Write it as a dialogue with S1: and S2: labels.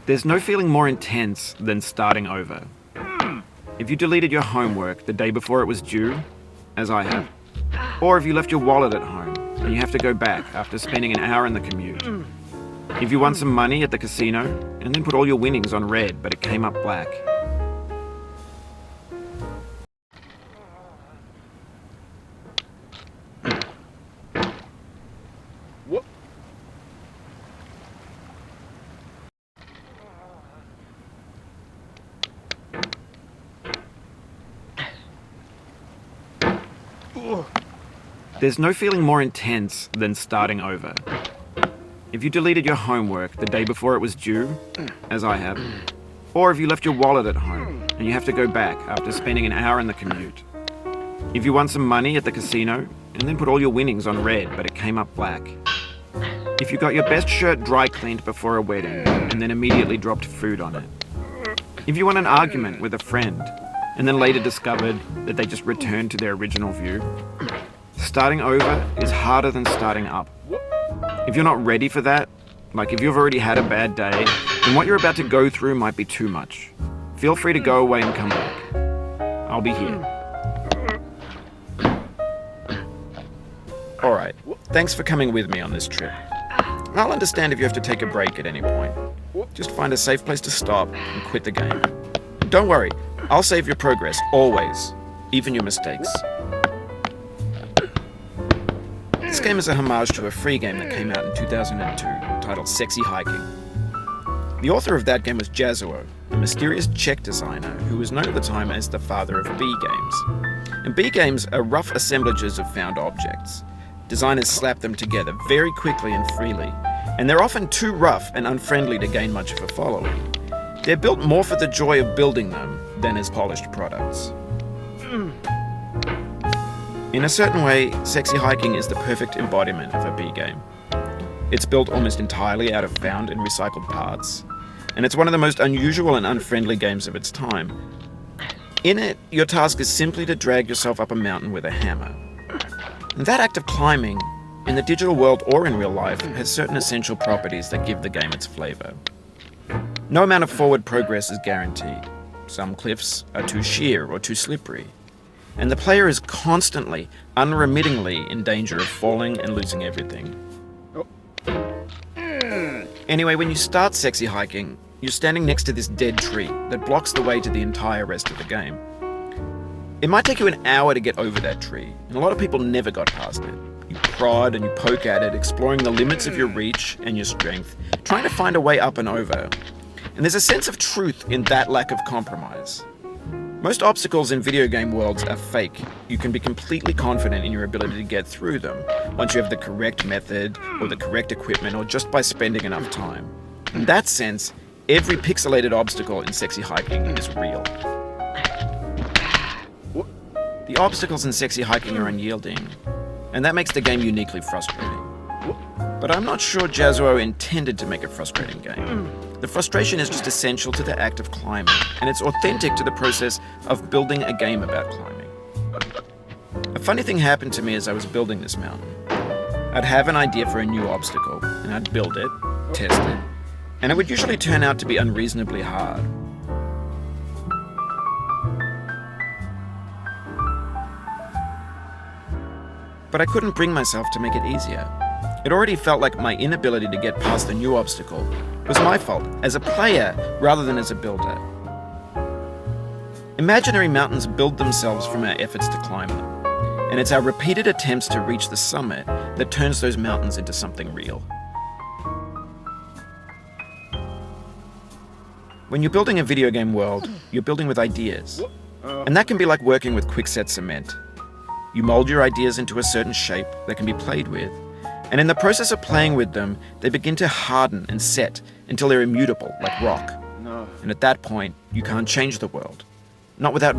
S1: There's no feeling more intense than starting over. If you deleted your homework the day before it was due, as I have, or if you left your wallet at home and you have to go back after spending an hour in the commute. If you won some money at the casino and then put all your winnings on red but it came up black. There's no feeling more intense than starting over. If you deleted your homework the day before it was due, as I have, or if you left your wallet at home and you have to go back after spending an hour in the commute. If you won some money at the casino and then put all your winnings on red but it came up black. If you got your best shirt dry cleaned before a wedding and then immediately dropped food on it. If you won an argument with a friend and then later discovered that they just returned to their original view. Starting over is harder than starting up. If you're not ready for that, like if you've already had a bad day, then what you're about to go through might be too much. Feel free to go away and come back. I'll be here. Alright, thanks for coming with me on this trip. I'll understand if you have to take a break at any point. Just find a safe place to stop and quit the game. Don't worry, I'll save your progress, always, even your mistakes. This game is a homage to a free game that came out in 2002, titled Sexy Hiking. The author of that game was Jazuo, a mysterious Czech designer who was known at the time as the father of B games. And B games are rough assemblages of found objects. Designers slap them together very quickly and freely, and they're often too rough and unfriendly to gain much of a following. They're built more for the joy of building them than as polished products. In a certain way, Sexy Hiking is the perfect embodiment of a B game. It's built almost entirely out of found and recycled parts, and it's one of the most unusual and unfriendly games of its time. In it, your task is simply to drag yourself up a mountain with a hammer. And that act of climbing, in the digital world or in real life, has certain essential properties that give the game its flavor. No amount of forward progress is guaranteed. Some cliffs are too sheer or too slippery. And the player is constantly, unremittingly in danger of falling and losing everything. Anyway, when you start Sexy Hiking, you're standing next to this dead tree that blocks the way to the entire rest of the game. It might take you an hour to get over that tree, and a lot of people never got past it. You prod and you poke at it, exploring the limits of your reach and your strength, trying to find a way up and over. And there's a sense of truth in that lack of compromise. Most obstacles in video game worlds are fake. You can be completely confident in your ability to get through them once you have the correct method or the correct equipment or just by spending enough time. In that sense, every pixelated obstacle in Sexy Hiking is real. The obstacles in Sexy Hiking are unyielding, and that makes the game uniquely frustrating. But I'm not sure Jazuo intended to make a frustrating game. The frustration is just essential to the act of climbing, and it's authentic to the process of building a game about climbing. A funny thing happened to me as I was building this mountain. I'd have an idea for a new obstacle, and I'd build it, test it, and it would usually turn out to be unreasonably hard. But I couldn't bring myself to make it easier. It already felt like my inability to get past the new obstacle was my fault as a player rather than as a builder. Imaginary mountains build themselves from our efforts to climb them, and it's our repeated attempts to reach the summit that turns those mountains into something real. When you're building a video game world, you're building with ideas, and that can be like working with quickset cement. You mold your ideas into a certain shape that can be played with, and in the process of playing with them, they begin to harden and set until they're immutable, like rock. And at that point, you can't change the world. Not without